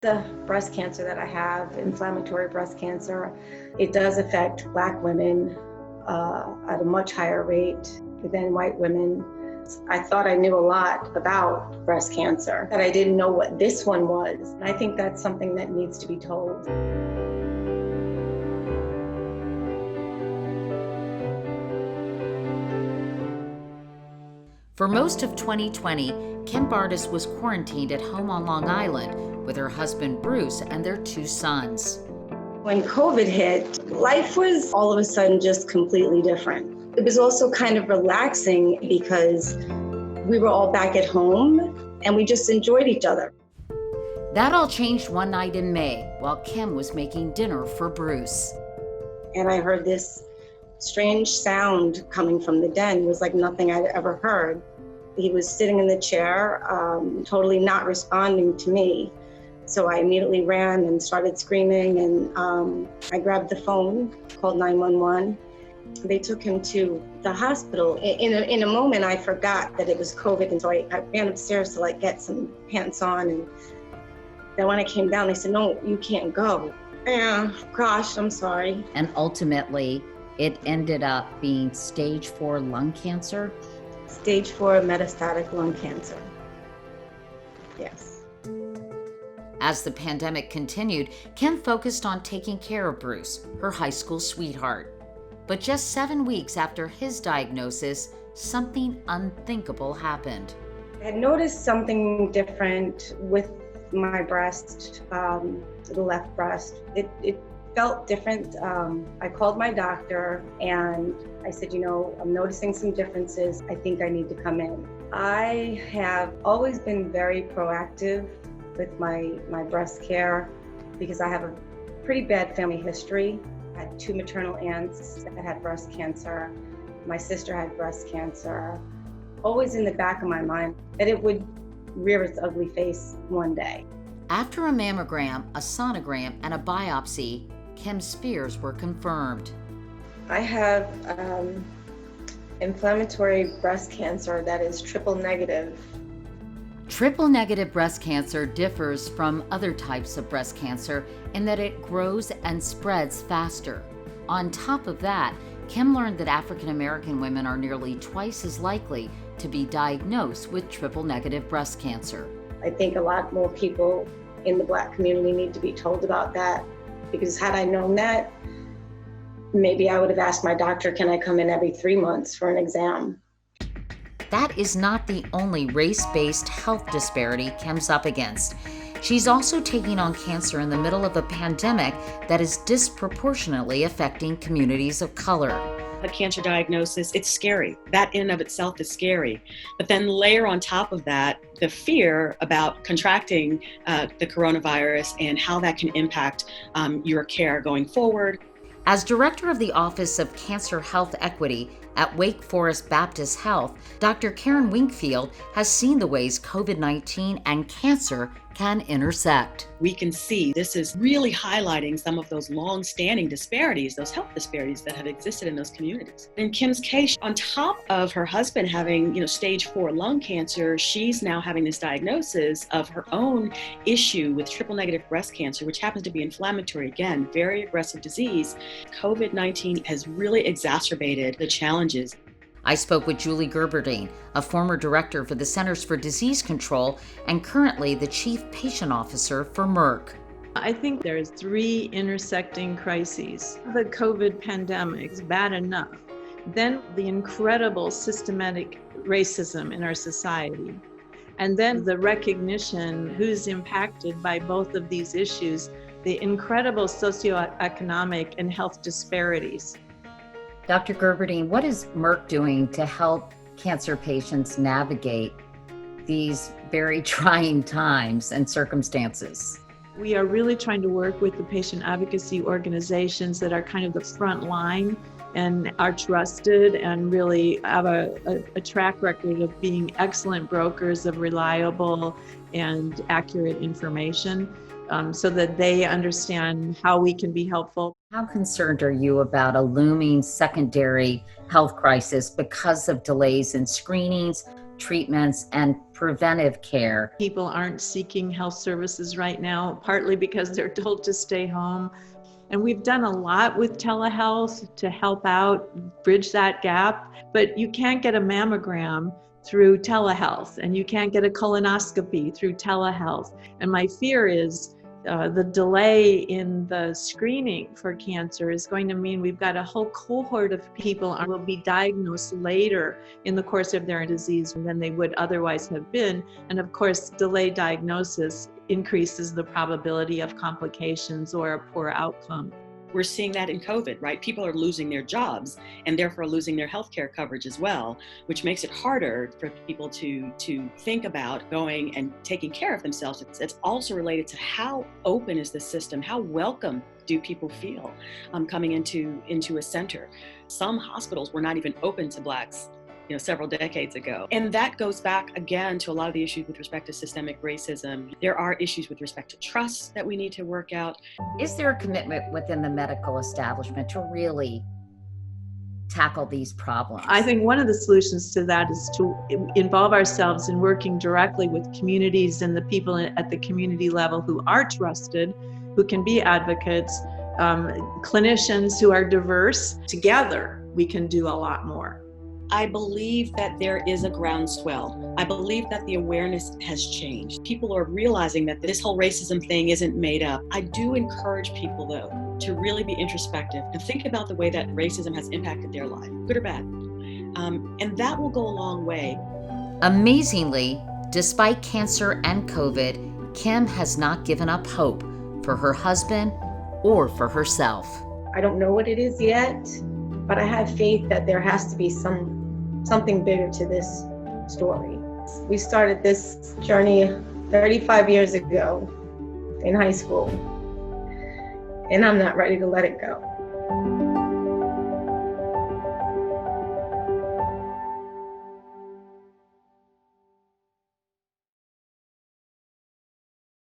The breast cancer that I have, inflammatory breast cancer, it does affect Black women at a much higher rate than white women. I thought I knew a lot about breast cancer, but I didn't know what this one was. And I think that's something that needs to be told. For most of 2020, Kim Bardes was quarantined at home on Long Island with her husband Bruce and their 2 sons. When COVID hit, life was all of a sudden just completely different. It was also kind of relaxing because we were all back at home and we just enjoyed each other. That all changed one night in May while Kim was making dinner for Bruce. And I heard this strange sound coming from the den. It was like nothing I'd ever heard. He was sitting in the chair, totally not responding to me. So I immediately ran and started screaming, and I grabbed the phone, called 911. They took him to the hospital. In a moment, I forgot that it was COVID, and so I ran upstairs to get some pants on. And then when I came down, they said, "No, you can't go." Yeah, gosh, I'm sorry. And ultimately, it ended up being stage 4 lung cancer. Stage 4 metastatic lung cancer. Yes. As the pandemic continued, Kim focused on taking care of Bruce, her high school sweetheart. But just 7 weeks after his diagnosis, something unthinkable happened. I had noticed something different with my breast, the left breast. It felt different. I called my doctor and I said, I'm noticing some differences. I think I need to come in. I have always been very proactive with my breast care because I have a pretty bad family history. I had 2 maternal aunts that had breast cancer. My sister had breast cancer. Always in the back of my mind that it would rear its ugly face one day. After a mammogram, a sonogram, and a biopsy, Kim's fears were confirmed. I have inflammatory breast cancer that is triple negative. Triple negative breast cancer differs from other types of breast cancer in that it grows and spreads faster. On top of that, Kim learned that African American women are nearly twice as likely to be diagnosed with triple negative breast cancer. I think a lot more people in the Black community need to be told about that, because had I known that, maybe I would have asked my doctor, can I come in every 3 months for an exam? That is not the only race-based health disparity Kim's up against. She's also taking on cancer in the middle of a pandemic that is disproportionately affecting communities of color. A cancer diagnosis, it's scary. That in and of itself is scary. But then layer on top of that the fear about contracting the coronavirus and how that can impact your care going forward. As director of the Office of Cancer Health Equity at Wake Forest Baptist Health, Dr. Karen Winkfield has seen the ways COVID-19 and cancer can intersect. We can see this is really highlighting some of those long-standing disparities, those health disparities that have existed in those communities. In Kim's case, on top of her husband having, stage 4 lung cancer, she's now having this diagnosis of her own issue with triple negative breast cancer, which happens to be inflammatory, again, very aggressive disease. COVID-19 has really exacerbated the challenges. I spoke with Julie Gerberding, a former director for the Centers for Disease Control and currently the Chief Patient Officer for Merck. I think there's 3 intersecting crises. The COVID pandemic is bad enough. Then the incredible systematic racism in our society. And then the recognition who's impacted by both of these issues, the incredible socioeconomic and health disparities. Dr. Gerberding, what is Merck doing to help cancer patients navigate these very trying times and circumstances? We are really trying to work with the patient advocacy organizations that are kind of the front line and are trusted and really have a track record of being excellent brokers of reliable and accurate information, so that they understand how we can be helpful. How concerned are you about a looming secondary health crisis because of delays in screenings, treatments and preventive care. People aren't seeking health services right now, partly because they're told to stay home. And we've done a lot with telehealth to help out, bridge that gap, but you can't get a mammogram through telehealth, and you can't get a colonoscopy through telehealth. And my fear is the delay in the screening for cancer is going to mean we've got a whole cohort of people who will be diagnosed later in the course of their disease than they would otherwise have been. And of course, delayed diagnosis increases the probability of complications or a poor outcome. We're seeing that in COVID, right? People are losing their jobs and therefore losing their healthcare coverage as well, which makes it harder for people to think about going and taking care of themselves. It's also related to how open is the system, how welcome do people feel coming into a center. Some hospitals were not even open to Blacks several decades ago. And that goes back again to a lot of the issues with respect to systemic racism. There are issues with respect to trust that we need to work out. Is there a commitment within the medical establishment to really tackle these problems? I think one of the solutions to that is to involve ourselves in working directly with communities and the people at the community level who are trusted, who can be advocates, clinicians who are diverse. Together, we can do a lot more. I believe that there is a groundswell. I believe that the awareness has changed. People are realizing that this whole racism thing isn't made up. I do encourage people, though, to really be introspective and think about the way that racism has impacted their life, good or bad. And that will go a long way. Amazingly, despite cancer and COVID, Kim has not given up hope for her husband or for herself. I don't know what it is yet, but I have faith that there has to be something bigger to this story. We started this journey 35 years ago in high school, and I'm not ready to let it go.